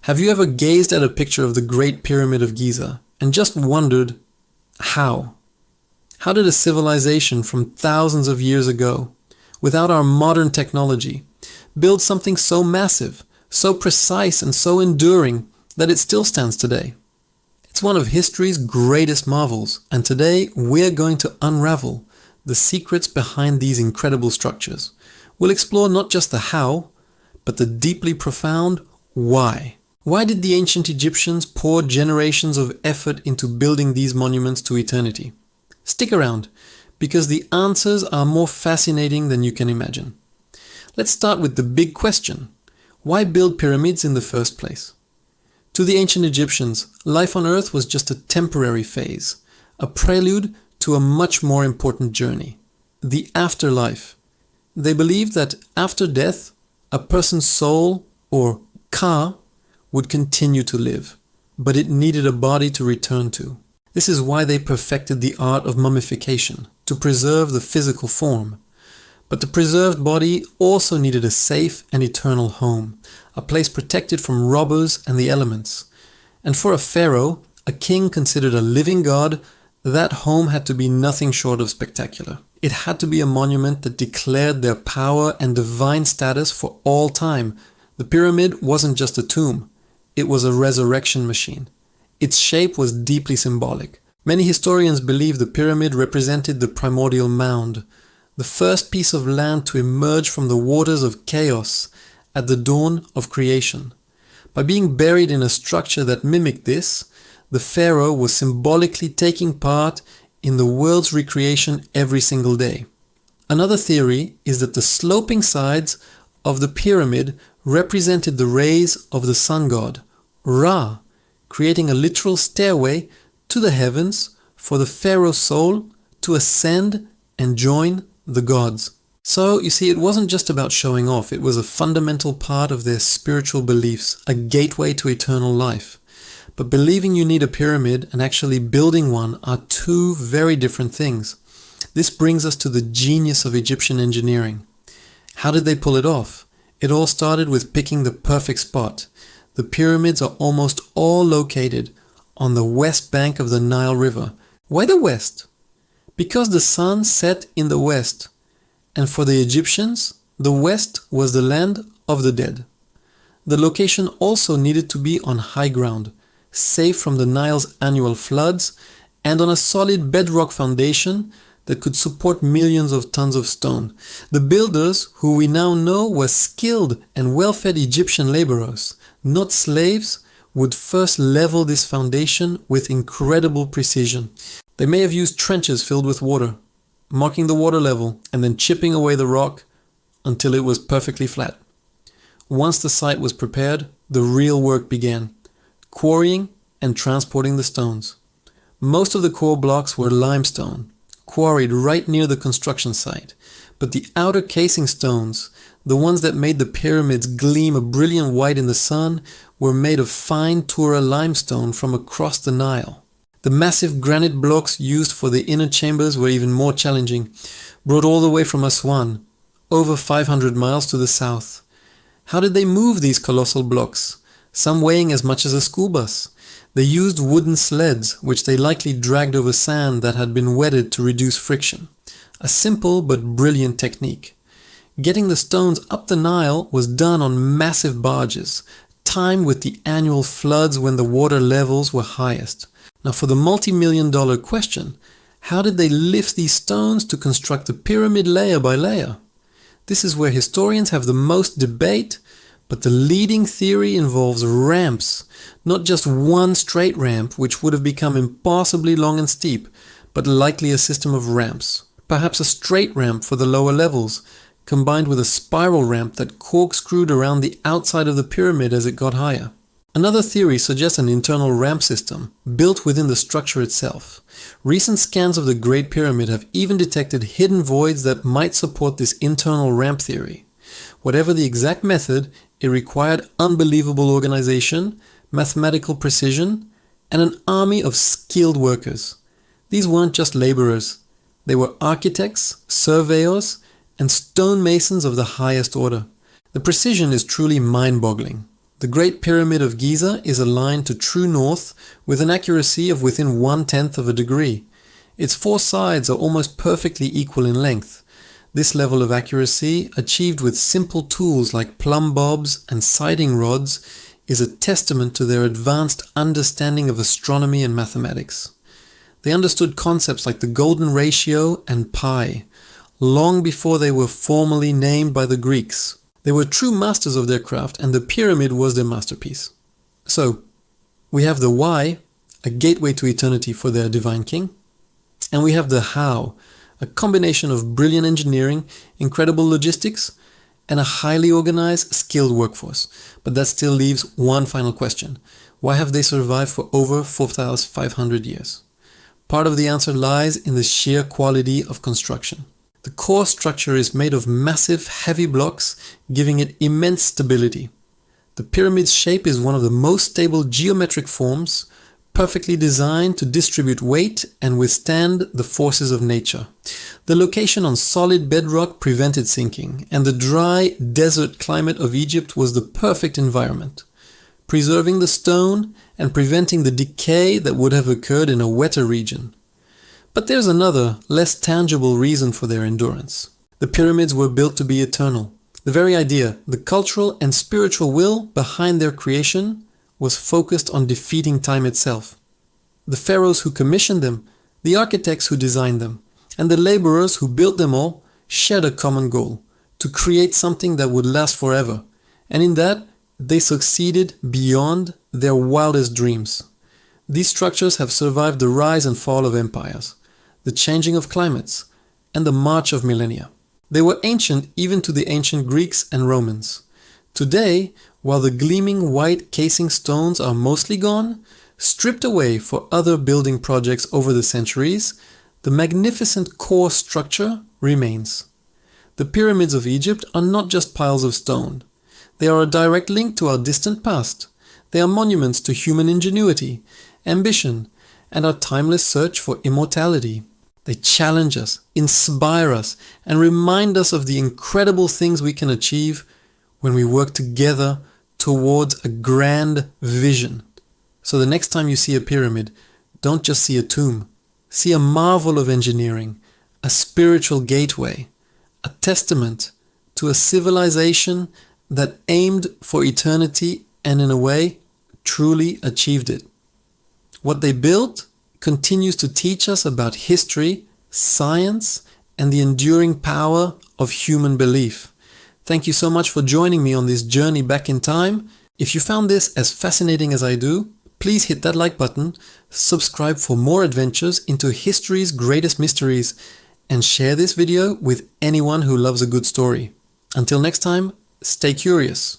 Have you ever gazed at a picture of the Great Pyramid of Giza and just wondered, how? How did a civilization from thousands of years ago, without our modern technology, build something so massive, so precise and so enduring that it still stands today? It's one of history's greatest marvels, and today we're going to unravel the secrets behind these incredible structures. We'll explore not just the how, but the deeply profound why. Why did the ancient Egyptians pour generations of effort into building these monuments to eternity? Stick around, because the answers are more fascinating than you can imagine. Let's start with the big question. Why build pyramids in the first place? To the ancient Egyptians, life on Earth was just a temporary phase, a prelude to a much more important journey, the afterlife. They believed that after death, a person's soul, or ka, would continue to live, but it needed a body to return to. This is why they perfected the art of mummification, to preserve the physical form. But the preserved body also needed a safe and eternal home, a place protected from robbers and the elements. And for a pharaoh, a king considered a living god, that home had to be nothing short of spectacular. It had to be a monument that declared their power and divine status for all time. The pyramid wasn't just a tomb, it was a resurrection machine. Its shape was deeply symbolic. Many historians believe the pyramid represented the primordial mound, the first piece of land to emerge from the waters of chaos at the dawn of creation. By being buried in a structure that mimicked this, the pharaoh was symbolically taking part in the world's recreation every single day. Another theory is that the sloping sides of the pyramid represented the rays of the sun god, Ra, creating a literal stairway to the heavens for the pharaoh's soul to ascend and join the gods. So, you see, it wasn't just about showing off, it was a fundamental part of their spiritual beliefs, a gateway to eternal life. But believing you need a pyramid and actually building one are two very different things. This brings us to the genius of Egyptian engineering. How did they pull it off? It all started with picking the perfect spot. The pyramids are almost all located on the west bank of the Nile River. Why the west? Because the sun set in the west, and for the Egyptians, the west was the land of the dead. The location also needed to be on high ground, safe from the Nile's annual floods, and on a solid bedrock foundation that could support millions of tons of stone. The builders, who we now know were skilled and well-fed Egyptian laborers, not slaves, would first level this foundation with incredible precision. They may have used trenches filled with water, marking the water level and then chipping away the rock until it was perfectly flat. Once the site was prepared, the real work began, quarrying and transporting the stones. Most of the core blocks were limestone, quarried right near the construction site, but the outer casing stones, the ones that made the pyramids gleam a brilliant white in the sun, were made of fine Tura limestone from across the Nile. The massive granite blocks used for the inner chambers were even more challenging, brought all the way from Aswan, over 500 miles to the south. How did they move these colossal blocks, some weighing as much as a school bus? They used wooden sleds, which they likely dragged over sand that had been wetted to reduce friction. A simple but brilliant technique. Getting the stones up the Nile was done on massive barges, timed with the annual floods when the water levels were highest. Now for the multi-million-dollar question, how did they lift these stones to construct the pyramid layer by layer? This is where historians have the most debate, but the leading theory involves ramps, not just one straight ramp, which would have become impossibly long and steep, but likely a system of ramps. Perhaps a straight ramp for the lower levels, combined with a spiral ramp that corkscrewed around the outside of the pyramid as it got higher. Another theory suggests an internal ramp system, built within the structure itself. Recent scans of the Great Pyramid have even detected hidden voids that might support this internal ramp theory. Whatever the exact method, it required unbelievable organization, mathematical precision, and an army of skilled workers. These weren't just laborers. They were architects, surveyors, and stonemasons of the highest order. The precision is truly mind-boggling. The Great Pyramid of Giza is aligned to true north with an accuracy of within 1/10 of a degree. Its 4 sides are almost perfectly equal in length. This level of accuracy, achieved with simple tools like plumb bobs and sighting rods, is a testament to their advanced understanding of astronomy and mathematics. They understood concepts like the golden ratio and pi, long before they were formally named by the Greeks. They were true masters of their craft, and the pyramid was their masterpiece. So, we have the why, a gateway to eternity for their divine king, and we have the how, a combination of brilliant engineering, incredible logistics, and a highly organized, skilled workforce. But that still leaves one final question. Why have they survived for over 4,500 years? Part of the answer lies in the sheer quality of construction. The core structure is made of massive, heavy blocks, giving it immense stability. The pyramid's shape is one of the most stable geometric forms, perfectly designed to distribute weight and withstand the forces of nature. The location on solid bedrock prevented sinking, and the dry, desert climate of Egypt was the perfect environment, preserving the stone and preventing the decay that would have occurred in a wetter region. But there's another, less tangible reason for their endurance. The pyramids were built to be eternal. The very idea, the cultural and spiritual will behind their creation, was focused on defeating time itself. The pharaohs who commissioned them, the architects who designed them, and the laborers who built them all shared a common goal, to create something that would last forever. And in that, they succeeded beyond their wildest dreams. These structures have survived the rise and fall of empires, the changing of climates, and the march of millennia. They were ancient even to the ancient Greeks and Romans. Today, while the gleaming white casing stones are mostly gone, stripped away for other building projects over the centuries, the magnificent core structure remains. The pyramids of Egypt are not just piles of stone. They are a direct link to our distant past. They are monuments to human ingenuity, ambition, and our timeless search for immortality. They challenge us, inspire us, and remind us of the incredible things we can achieve when we work together towards a grand vision. So the next time you see a pyramid, don't just see a tomb. See a marvel of engineering, a spiritual gateway, a testament to a civilization that aimed for eternity and in a way truly achieved it. What they built continues to teach us about history, science, and the enduring power of human belief. Thank you so much for joining me on this journey back in time. If you found this as fascinating as I do, please hit that like button, subscribe for more adventures into history's greatest mysteries, and share this video with anyone who loves a good story. Until next time, stay curious.